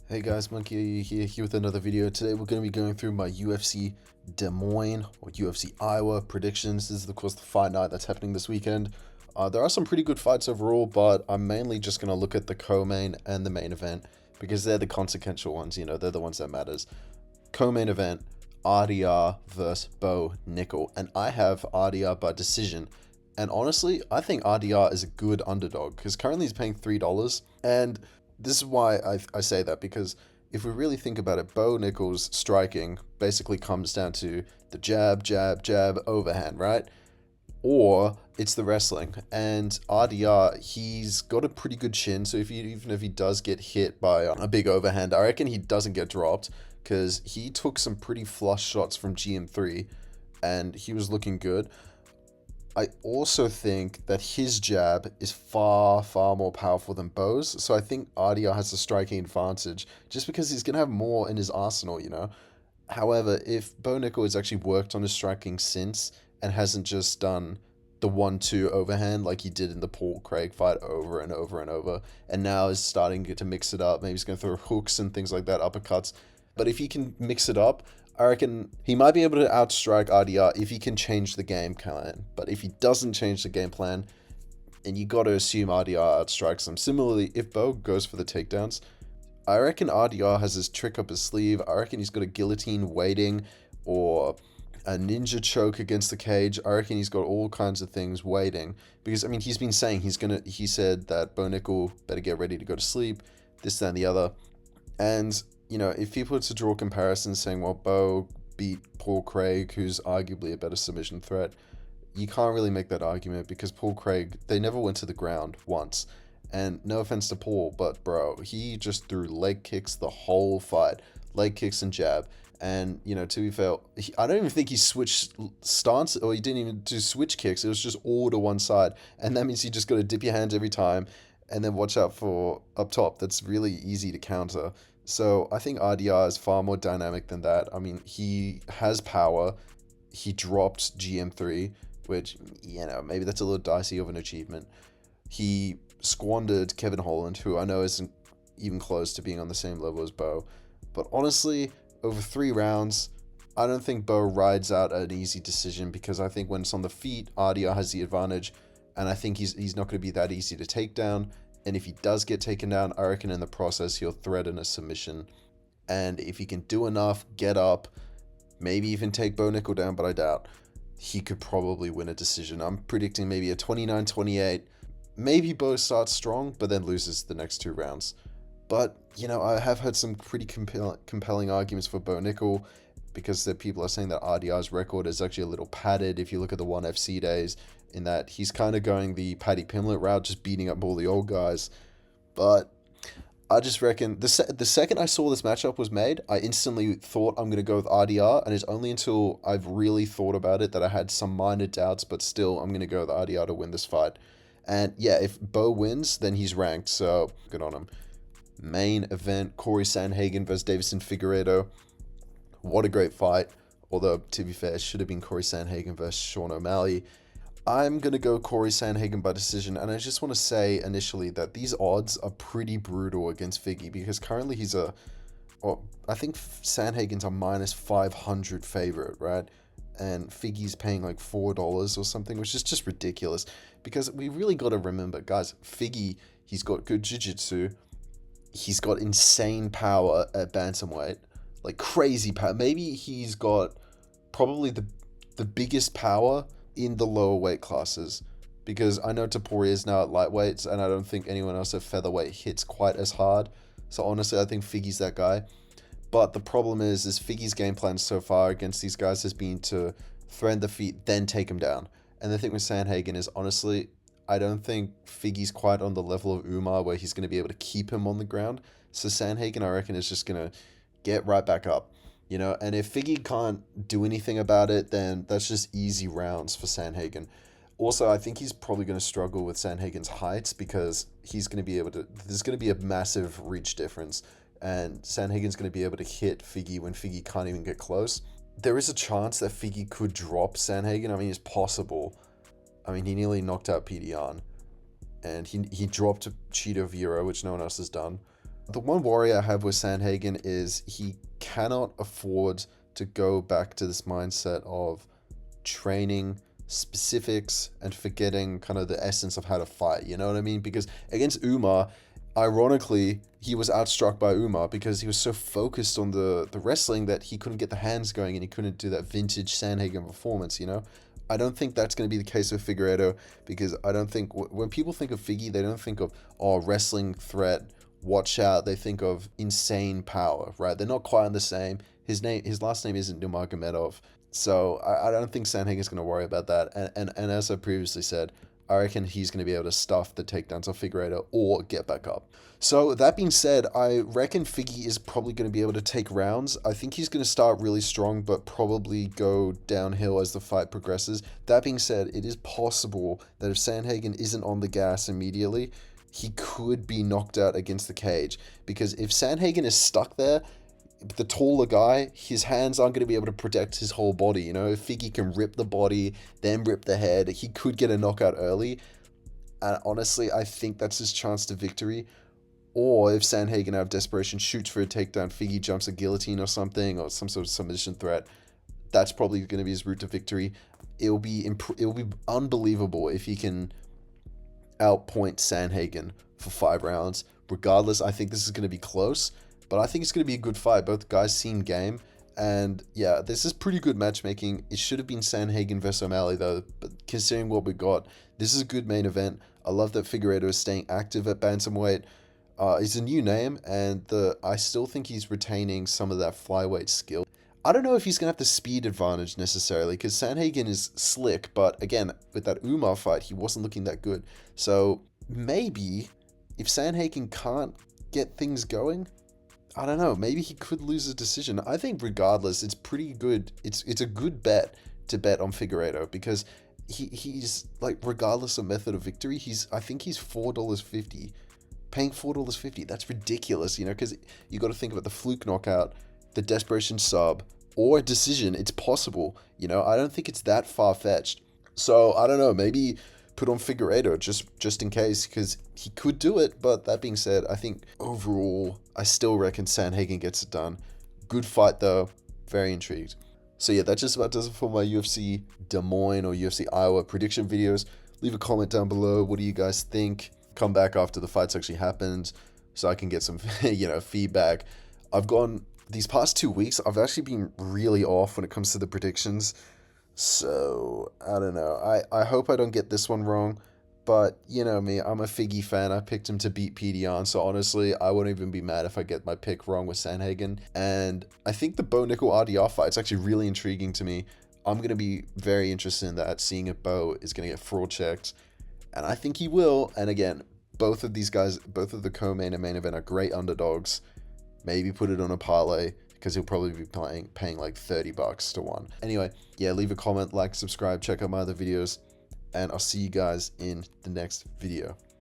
Hey guys, Monke AU here with another video. Today we're going to be going through my UFC Des Moines or UFC Iowa predictions. This is of course the fight night that's happening this weekend. There are some pretty good fights overall, but I'm mainly just going to look at the co-main and the main event because they're the consequential ones, they're the ones that matters. Co-main event, RDR versus Bo Nickel, and I have RDR by decision. And honestly, I think RDR is a good underdog because currently he's paying $3, and this is why I say that, because if we really think about it, Bo Nickel's striking basically comes down to the jab, jab, jab, overhand, right? Or it's the wrestling. And RDR, he's got a pretty good chin, so even if he does get hit by a big overhand, I reckon he doesn't get dropped because he took some pretty flush shots from GM3 and he was looking good. I also think that his jab is far, far more powerful than Bo's. So I think RDR has a striking advantage just because he's going to have more in his arsenal. However, if Bo Nickel has actually worked on his striking since and hasn't just done the 1-2 overhand like he did in the Paul Craig fight over and over and over, and now is starting to mix it up, maybe he's going to throw hooks and things like that, uppercuts. But if he can mix it up, I reckon he might be able to outstrike RDR if he can change the game plan. But if he doesn't change the game plan, and you got to assume RDR outstrikes him. Similarly, if Bo goes for the takedowns, I reckon RDR has his trick up his sleeve. I reckon he's got a guillotine waiting or a ninja choke against the cage. I reckon he's got all kinds of things waiting. Because, I mean, he's been saying he said that Bo Nickel better get ready to go to sleep, this, that, and the other. And if people were to draw comparisons saying, well, Bo beat Paul Craig, who's arguably a better submission threat, you can't really make that argument because Paul Craig, they never went to the ground once. And no offense to Paul, but bro, he just threw leg kicks the whole fight. Leg kicks and jab. And, to be fair, I don't even think he switched stance, or he didn't even do switch kicks. It was just all to one side. And that means you just got to dip your hands every time and then watch out for up top. That's really easy to counter. So I think RDR is far more dynamic than that. I mean, he has power. He dropped GM3, which, maybe that's a little dicey of an achievement. He squandered Kevin Holland, who I know isn't even close to being on the same level as Bo. But honestly, over 3 rounds, I don't think Bo rides out an easy decision because I think when it's on the feet, RDR has the advantage, and I think he's not going to be that easy to take down. And if he does get taken down, I reckon in the process he'll threaten a submission. And if he can do enough, get up, maybe even take Bo Nickel down, but I doubt, he could probably win a decision. I'm predicting maybe a 29-28. Maybe Bo starts strong, but then loses the next 2 rounds. But, I have heard some pretty compelling arguments for Bo Nickel because the people are saying that RDR's record is actually a little padded if you look at the ONE FC days, in that he's kind of going the Paddy Pimblett route, just beating up all the old guys. But I just reckon the second I saw this matchup was made, I instantly thought I'm going to go with RDR, and it's only until I've really thought about it that I had some minor doubts, but still I'm going to go with RDR to win this fight. And yeah, if Bo wins, then he's ranked, so good on him. Main event, Corey Sandhagen versus Davison Figueiredo. What a great fight. Although, to be fair, it should have been Corey Sandhagen versus Sean O'Malley. I'm going to go Corey Sandhagen by decision, and I just want to say initially that these odds are pretty brutal against Figgy because currently I think Sandhagen's a minus 500 favorite, right? And Figgy's paying like $4 or something, which is just ridiculous because we really got to remember, guys, Figgy, he's got good jiu-jitsu. He's got insane power at bantamweight, like crazy power. Maybe he's got probably the biggest power in the lower weight classes, because I know Topuria is now at lightweights, and I don't think anyone else at featherweight hits quite as hard. So honestly, I think Figgy's that guy. But the problem is Figgy's game plan so far against these guys has been to threaten the feet, then take him down. And the thing with Sandhagen is, honestly, I don't think Figgy's quite on the level of Umar where he's going to be able to keep him on the ground. So Sandhagen, I reckon, is just going to get right back up. And if Figgy can't do anything about it, then that's just easy rounds for Sandhagen. Also, I think he's probably going to struggle with Sandhagen's heights because there's going to be a massive reach difference, and Sandhagen's going to be able to hit Figgy when Figgy can't even get close. There is a chance that Figgy could drop Sandhagen. I mean, it's possible. I mean, he nearly knocked out Pete Yan, and he dropped Cheeto Vera, which no one else has done. The one worry I have with Sandhagen is he cannot afford to go back to this mindset of training specifics and forgetting kind of the essence of how to fight. You know what I mean? Because against Umar, ironically, he was outstruck by Umar because he was so focused on the wrestling that he couldn't get the hands going and he couldn't do that vintage Sandhagen performance, you know? I don't think that's going to be the case with Figueiredo because I don't think when people think of Figgy, they don't think of, oh, wrestling threat, watch out. They think of insane power, right? They're not quite on the same. His last name isn't Nurmagomedov. So I don't think Sandhagen's going to worry about that. And as I previously said, I reckon he's going to be able to stuff the takedowns of Figueiredo or get back up. So that being said, I reckon Figgy is probably going to be able to take rounds. I think he's going to start really strong, but probably go downhill as the fight progresses. That being said, it is possible that if Sandhagen isn't on the gas immediately, he could be knocked out against the cage. Because if Sandhagen is stuck there, the taller guy, his hands aren't going to be able to protect his whole body. You know, if Figgy can rip the body, then rip the head, he could get a knockout early. And honestly, I think that's his chance to victory. Or if Sandhagen out of desperation shoots for a takedown, Figgy jumps a guillotine or something, or some sort of submission threat, that's probably going to be his route to victory. It'll be unbelievable if he can outpoint Sandhagen for 5 rounds. Regardless, I think this is going to be close, but I think it's going to be a good fight. Both guys seem game. And yeah, this is pretty good matchmaking. It should have been Sandhagen versus O'Malley though, but considering what we got, this is a good main event. I love that Figueiredo is staying active at bantamweight. He's a new name, and I still think he's retaining some of that flyweight skill. I don't know if he's going to have the speed advantage necessarily, because Sandhagen is slick, but again, with that Umar fight, he wasn't looking that good. So maybe if Sandhagen can't get things going, I don't know, maybe he could lose a decision. I think regardless, it's pretty good. It's a good bet to bet on Figueiredo because he's like, regardless of method of victory, I think he's $4.50. Paying $4.50, that's ridiculous, you know, because you got to think about the fluke knockout, the desperation sub, or a decision. It's possible, you know. I don't think it's that far-fetched. So I don't know, maybe put on Figueiredo just in case, because he could do it. But that being said, I think overall, I still reckon Sandhagen gets it done. Good fight though, very intrigued. So yeah, that just about does it for my UFC Des Moines or UFC Iowa prediction videos. Leave a comment down below. What do you guys think? Come back after the fights actually happened so I can get some feedback. I've gone these past 2 weeks, I've actually been really off when it comes to the predictions, so I don't know. I hope I don't get this one wrong, but you know me, I'm a Figgy fan. I picked him to beat PDR, so honestly I wouldn't even be mad if I get my pick wrong with Sandhagen. And I think the Bo Nickel RDR fight's actually really intriguing to me. I'm going to be very interested in that, seeing if Bo is going to get fraud checked. And I think he will. And again, both of these guys, both of the co-main and main event are great underdogs. Maybe put it on a parlay because he'll probably be paying like $30 to 1. Anyway, yeah, leave a comment, like, subscribe, check out my other videos, and I'll see you guys in the next video.